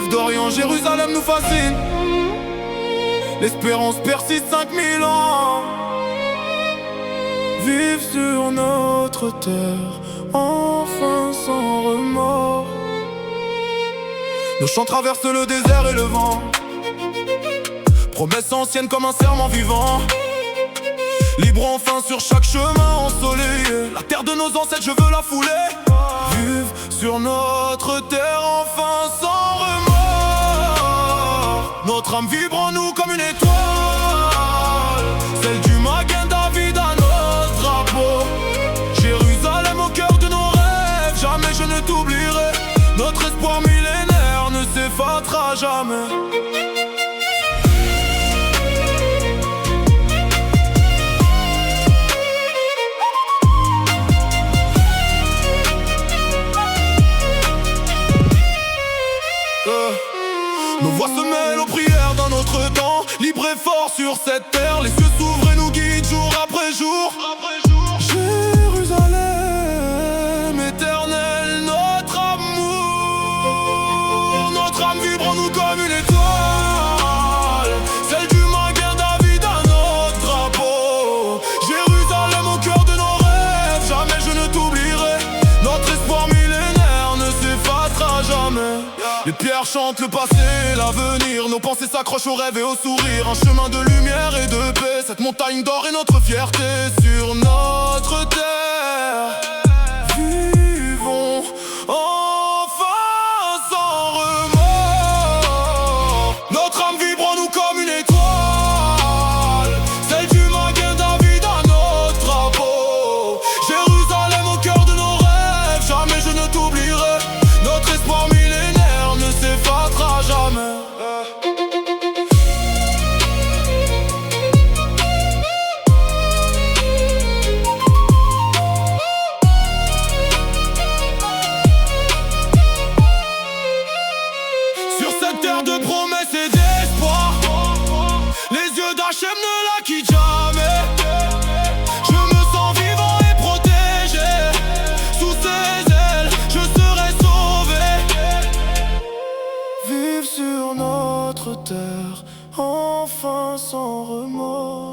rêve d'Orient, Jérusalem nous fascine. L'espérance persiste 5000 ans. Vive sur notre terre, enfin sans remords. Nos chants traversent le désert et le vent, promesse ancienne comme un serment vivant. Libre enfin sur chaque chemin ensoleillé, la terre de nos ancêtres je veux la fouler. Vive sur notre terre enfin sans remords. Notre âme vibre en nous comme une étoile, celle du Magen David à notre drapeau. Jérusalem au cœur de nos rêves, jamais je ne t'oublierai. Notre espoir millénaire ne s'effacera jamais. Nos voix se mêlent aux prières d'un autre temps, libre et fort sur cette terre. Les cieux s'ouvrent et nous guident jour après jour. Jérusalem éternelle, notre amour. Notre âme vibre en nous comme une étoile, celle du Magen David à notre drapeau. Jérusalem au cœur de nos rêves, jamais je ne t'oublierai. Notre espoir millénaire ne s'effacera jamais. Les pierres chantent le passé et l'avenir, nos pensées s'accrochent aux rêves et aux sourires. Un chemin de lumière et de paix, cette montagne d'or est notre fierté. Sur notre terre, vivons enfin sans remords. Notre âme vibre en nous comme une étoile, celle du Magen David à notre drapeau. Jérusalem au cœur de nos rêves, jamais je ne t'oublierai. Notre espoir millénaire ne s'effacera jamais. Sur cette terre de promesses et d'espoir, les yeux d'Hachem ne la quittent jamais. Je me sens vivant et protégé, sous ses ailes je serai sauvé. Vive sur notre terre, enfin sans remords.